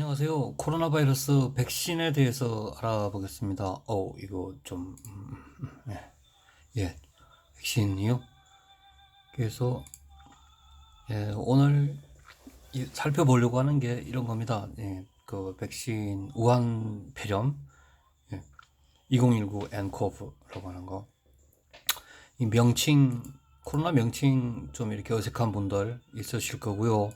안녕하세요. 코로나 바이러스 백신에 대해서 알아보겠습니다. 이거 좀, 예, 백신이요? 그래서, 오늘 살펴보려고 하는 게 이런 겁니다. 그 백신 우한 폐렴, 2019 nCoV라고 하는 거. 이 명칭, 코로나 명칭 좀 이렇게 어색한 분들 있으실 거고요.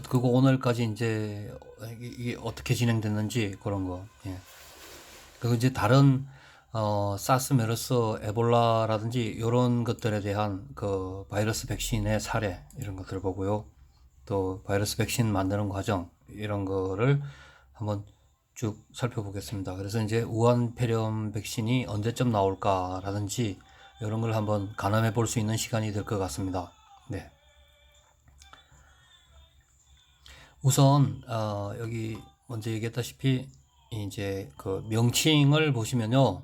그거 오늘까지 이제 이게 어떻게 진행됐는지 그런 거. 그리고 이제 다른 사스, 메르스, 에볼라라든지 이런 것들에 대한 그 바이러스 백신의 사례 이런 것들 보고요. 또 바이러스 백신 만드는 과정 이런 거를 한번 쭉 살펴보겠습니다. 그래서 이제 우한 폐렴 백신이 언제쯤 나올까라든지 이런 걸 한번 가늠해 볼 수 있는 시간이 될 것 같습니다. 네. 우선 여기 먼저 얘기했다시피 이제 그 명칭을 보시면요.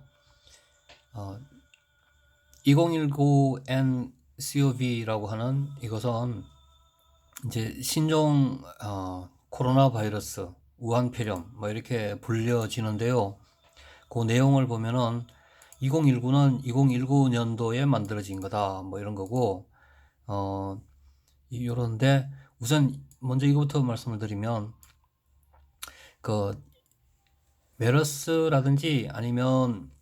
2019nCoV라고 하는 이것은 이제 신종 코로나 바이러스 우한 폐렴 뭐 이렇게 불려지는데요. 그 내용을 보면은 2019는 2019년도에 만들어진 거다 뭐 이런 거고 이런데 우선 먼저 이거부터 말씀을 드리면 그 메르스라든지 아니면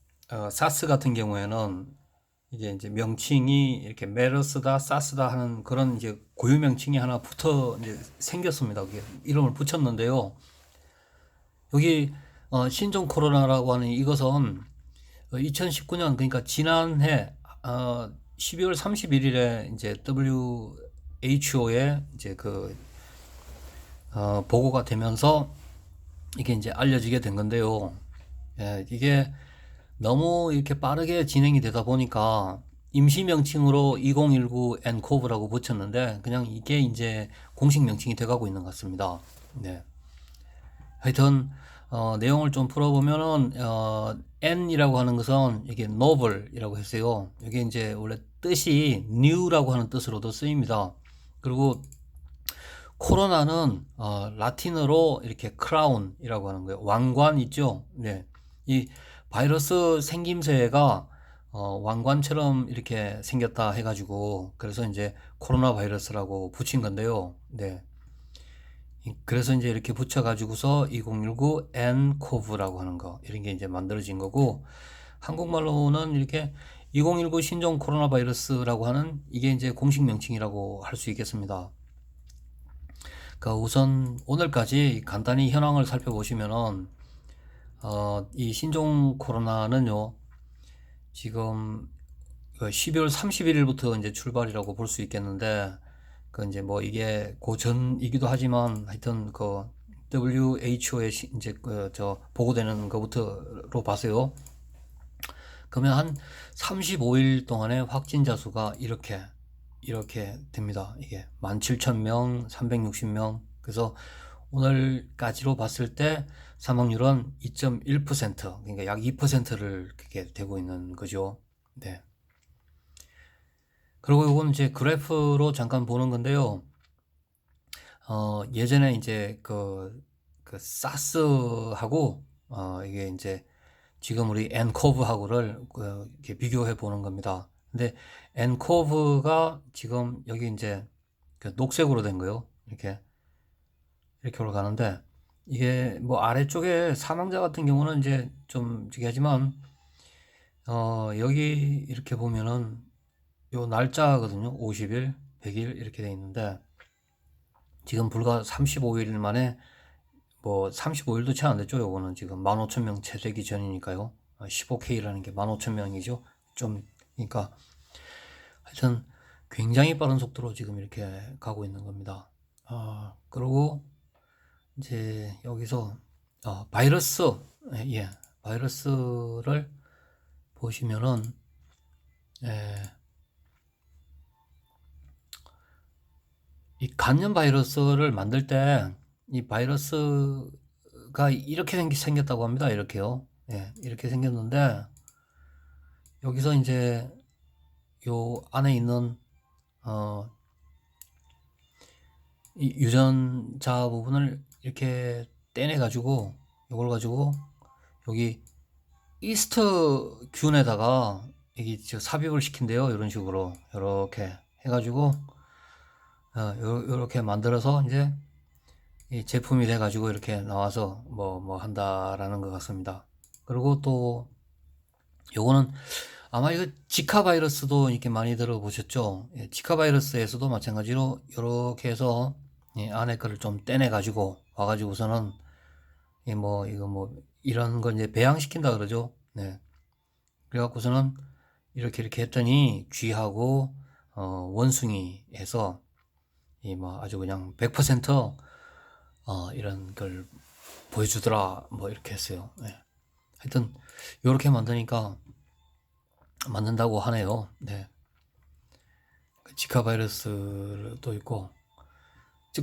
사스 같은 경우에는 이제 명칭이 이렇게 메르스다, 사스다 하는 그런 이제 고유 명칭이 하나 붙어 이제 생겼습니다. 그게 이름을 붙였는데요. 여기 신종 코로나라고 하는 이것은 2019년 그러니까 지난해 12월 31일에 이제 WHO에 이제 그 보고가 되면서 이게 이제 알려지게 된 건데요. 이게 너무 이렇게 빠르게 진행이 되다 보니까 임시 명칭으로 2019 nCoV라고 붙였는데 그냥 이게 이제 공식 명칭이 돼가고 있는 것 같습니다. 네. 하여튼 내용을 좀 풀어보면은 N이라고 하는 것은 이게 novel이라고 했어요. 이게 이제 원래 뜻이 new라고 하는 뜻으로도 쓰입니다. 그리고 코로나는 라틴어로 이렇게 크라운이라고 하는 거예요. 왕관 있죠? 네. 이 바이러스 생김새가 왕관처럼 이렇게 생겼다 해가지고 그래서 이제 코로나 바이러스라고 붙인 건데요. 네. 그래서 이제 이렇게 붙여가지고서 2019 nCoV라고 하는 거 이런 게 이제 만들어진 거고 한국말로는 이렇게 2019 신종 코로나 바이러스라고 하는 이게 이제 공식 명칭이라고 할 수 있겠습니다. 그러니까 우선 오늘까지 간단히 현황을 살펴보시면은 이 신종 코로나는요 지금 12월 31일부터 이제 출발이라고 볼 수 있겠는데 그 이제 뭐 이게 고전이기도 하지만 하여튼 그 WHO에 이제 그저 보고되는 것부터로 봐서요. 그러면 한 35일 동안의 확진자 수가 이렇게 됩니다. 이게 17,000명, 360명. 그래서 오늘까지로 봤을 때 사망률은 2.1%, 그러니까 약 2%를 그렇게 되고 있는 거죠. 네. 그리고 이건 이제 그래프로 잠깐 보는 건데요. 예전에 이제 그 사스하고 이게 이제 지금 우리 nCoV하고를 이렇게 비교해 보는 겁니다. 근데 nCoV가 지금 여기 이제 그 녹색으로 된 거요. 이렇게 올라가는데 이게 뭐 아래쪽에 사망자 같은 경우는 이제 좀 저기 하지만 여기 이렇게 보면은 요 날짜거든요. 50일, 100일 이렇게 돼 있는데 지금 불과 35일 만에 뭐 35일도 채 안 됐죠. 요거는 지금 15,000명 채 되기 전이니까요. 15K라는 게 15,000명이죠. 좀 그러니까 하여튼 굉장히 빠른 속도로 지금 이렇게 가고 있는 겁니다. 그리고 이제 여기서 바이러스 바이러스를 보시면은 이 간염 바이러스를 만들 때 이 바이러스가 이렇게 생겼다고 합니다. 이렇게요. 이렇게 생겼는데 여기서 이제 요 안에 있는 이 유전자 부분을 이렇게 떼내 가지고 이걸 가지고 여기 이스트균에다가 이게 삽입을 시킨대요. 이런 식으로 이렇게 해가지고 이렇게 만들어서 이제 이 제품이 돼가지고 이렇게 나와서 뭐 한다라는 것 같습니다. 그리고 또 요거는 아마 이거 지카 바이러스도 이렇게 많이 들어보셨죠? 예, 지카 바이러스에서도 마찬가지로 이렇게 해서 안에 거를 좀 떼내 가지고 와가지고서는 이거 뭐 이런 걸 이제 배양시킨다 그러죠. 네. 그래갖고서는 이렇게 했더니 쥐하고 원숭이 해서 이 뭐 아주 그냥 100% 이런 걸 보여주더라 뭐 이렇게 했어요. 네. 하여튼 이렇게 만든다고 하네요. 네. 지카 바이러스도 있고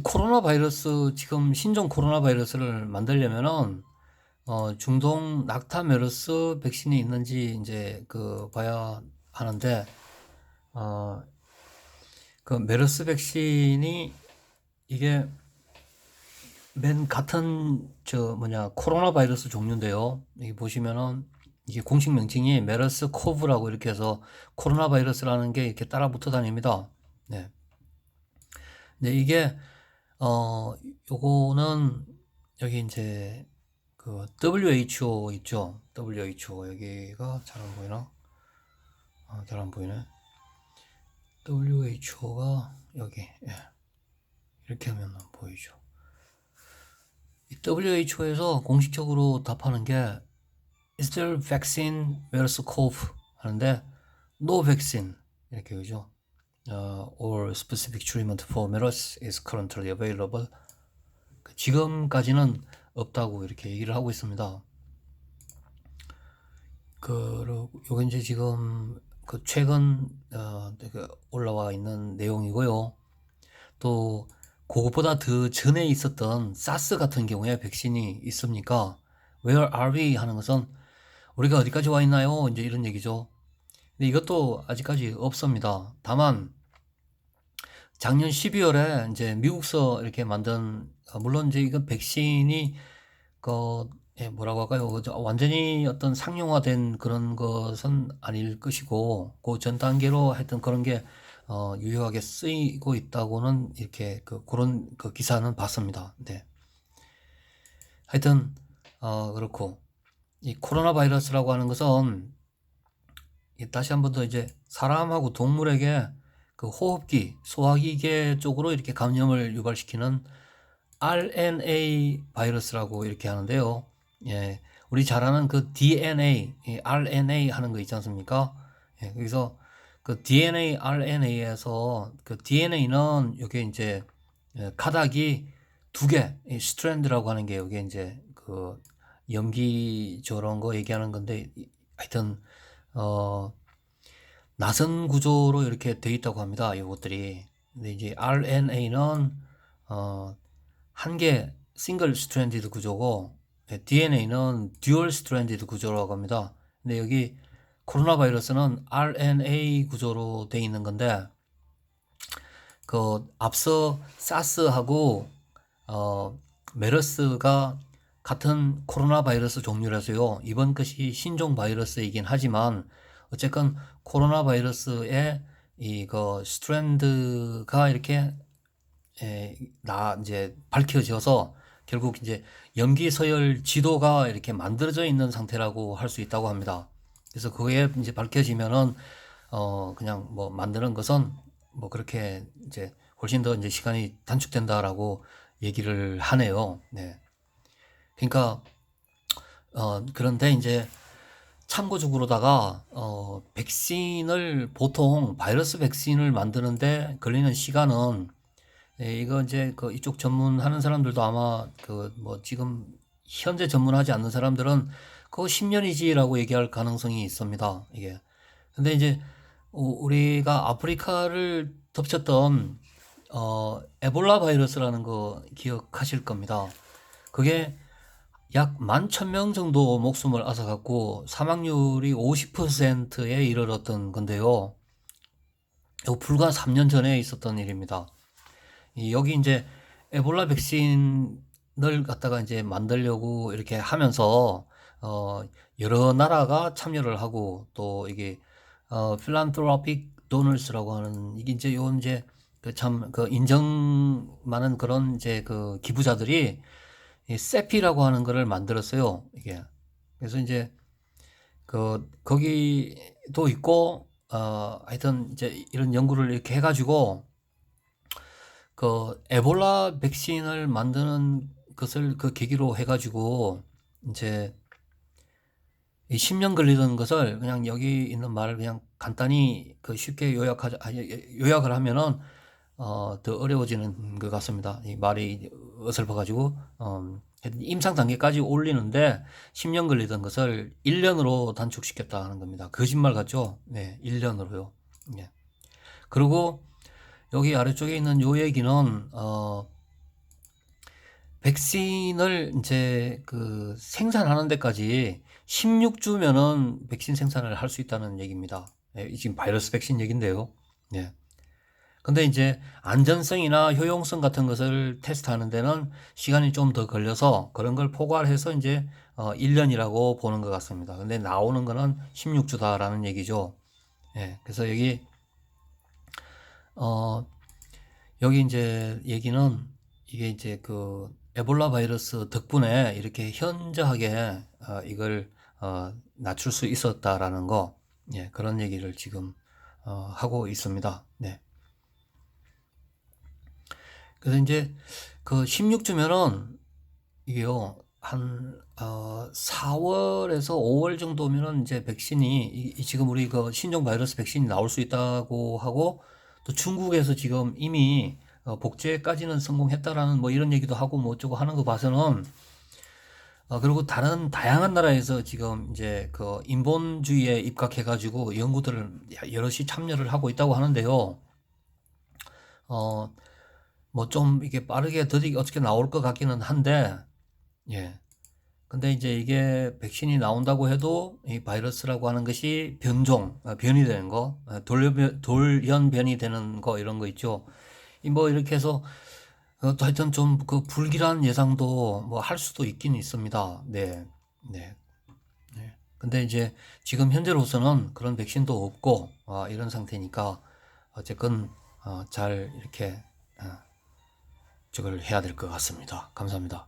코로나 바이러스 지금 신종 코로나 바이러스를 만들려면은 중동 낙타 메르스 백신이 있는지 이제 봐야 하는데 그 메르스 백신이 이게 맨 같은 코로나 바이러스 종류인데요. 여기 보시면은 이게 공식 명칭이 메르스 코브라고 이렇게 해서 코로나 바이러스라는 게 이렇게 따라 붙어 다닙니다. 네. 근데 이게 요거는 여기 이제 WHO 있죠. WHO 여기가 잘 안 보이나? 잘 안 보이네. WHO가 여기 이렇게 하면 보이죠. 이 WHO에서 공식적으로 답하는 게 Is there vaccine MERS-CoV 하는데 No vaccine 이렇게 그죠? Or specific treatment for MERS is currently available. 지금까지는 없다고 이렇게 얘기를 하고 있습니다. 요게 이제 지금 최근 올라와 있는 내용이고요. 또 그것보다 더 전에 있었던 사스 같은 경우에 백신이 있습니까? Where are we 하는 것은 우리가 어디까지 와 있나요? 이제 이런 얘기죠. 근데 이것도 아직까지 없습니다. 다만 작년 12월에 이제 미국서 이렇게 만든 물론 이제 이건 백신이 뭐라고 할까요? 완전히 어떤 상용화된 그런 것은 아닐 것이고 그 전 단계로 하여튼 그런 게 유효하게 쓰이고 있다고는 이렇게 그런 기사는 봤습니다. 네. 하여튼 그렇고 이 코로나 바이러스라고 하는 것은 다시 한 번 더 이제 사람하고 동물에게 호흡기, 소화기계 쪽으로 이렇게 감염을 유발시키는 RNA 바이러스라고 이렇게 하는데요. 예, 우리 잘 아는 DNA, RNA 하는 거 있지 않습니까? 예, 그래서 DNA, RNA에서 DNA는 여기 이제 가닥이 두 개, 스트랜드라고 하는 게 여기 이제 염기 저런 거 얘기하는 건데 하여튼 나선 구조로 이렇게 되어 있다고 합니다. 이것들이. 근데 이제 RNA는 한 개 싱글 스트랜디드 구조고 DNA는 듀얼 스트랜디드 구조라고 합니다. 근데 여기 코로나 바이러스는 RNA 구조로 되어 있는 건데 앞서 사스하고 메르스가 같은 코로나 바이러스 종류라서요. 이번 것이 신종 바이러스이긴 하지만 어쨌건 코로나 바이러스의 스트랜드가 이렇게 이제 밝혀져서 결국 이제 염기 서열 지도가 이렇게 만들어져 있는 상태라고 할 수 있다고 합니다. 그래서 그게 이제 밝혀지면은 그냥 뭐 만드는 것은 뭐 그렇게 이제 훨씬 더 이제 시간이 단축된다라고 얘기를 하네요. 네. 그러니까 그런데 이제 참고적으로다가 백신을 보통 바이러스 백신을 만드는데 걸리는 시간은 이거 이제 이쪽 전문하는 사람들도 아마 뭐 지금 현재 전문하지 않는 사람들은 그거 10년이지라고 얘기할 가능성이 있습니다. 이게. 근데 이제 우리가 아프리카를 덮쳤던 에볼라 바이러스라는 거 기억하실 겁니다. 그게 약 11,000명 정도 목숨을 앗아갔고 사망률이 50%에 이르렀던 건데요. 이거 불과 3년 전에 있었던 일입니다. 여기 이제 에볼라 백신이 갖다가 이제 만들려고 이렇게 하면서 어, 여러 나라가 참여를 하고 또 이게 필란트로픽 도너스라고 하는 이게 이제 요 이제 그 참 그 인정 많은 그런 이제 그 기부자들이 이 세피라고 하는 거를 만들었어요. 이게 그래서 이제 그 거기도 있고 하여튼 이제 이런 연구를 이렇게 해가지고 그 에볼라 백신을 만드는 것을 그 계기로 해가지고 이제 이 10년 걸리던 것을 그냥 여기 있는 말을 그냥 간단히 그 쉽게 요약을 하면은 더 어려워지는 것 같습니다. 이 말이 어설퍼가지고 임상 단계까지 올리는데 10년 걸리던 것을 1년으로 단축시켰다 하는 겁니다. 거짓말 같죠? 네, 1년으로요. 예. 그리고 여기 아래쪽에 있는 요 얘기는 백신을 이제 그 생산하는 데까지 16주면은 백신 생산을 할 수 있다는 얘기입니다. 예, 지금 바이러스 백신 얘긴데요. 예. 근데 이제 안전성이나 효용성 같은 것을 테스트하는 데는 시간이 좀 더 걸려서 그런 걸 포괄해서 이제 1년이라고 보는 것 같습니다. 근데 나오는 거는 16주다라는 얘기죠. 예. 그래서 어, 여기 이제 얘기는 이게 이제 그 에볼라 바이러스 덕분에 이렇게 현저하게 이걸 낮출 수 있었다라는 거, 예, 그런 얘기를 지금 하고 있습니다. 네. 그래서 이제 그 16주면은 이게요 한 4월에서 5월 정도면은 이제 백신이 지금 우리 그 신종 바이러스 백신이 나올 수 있다고 하고 또 중국에서 지금 이미 복제까지는 성공했다라는 뭐 이런 얘기도 하고 뭐 어쩌고 하는 거 봐서는 그리고 다른 다양한 나라에서 지금 이제 그 인본주의에 입각해가지고 연구들을 여럿이 참여를 하고 있다고 하는데요. 뭐 좀 이게 빠르게 더디 어떻게 나올 것 같기는 한데, 예. 근데 이제 이게 백신이 나온다고 해도 이 바이러스라고 하는 것이 변이 되는 거, 돌연변이 되는 거 이런 거 있죠. 이 뭐 이렇게 해서 또 하여튼 좀 그 불길한 예상도 뭐 할 수도 있긴 있습니다. 네, 네, 네. 근데 이제 지금 현재로서는 그런 백신도 없고 이런 상태니까 어쨌건 잘 이렇게 저걸 해야 될 것 같습니다. 감사합니다.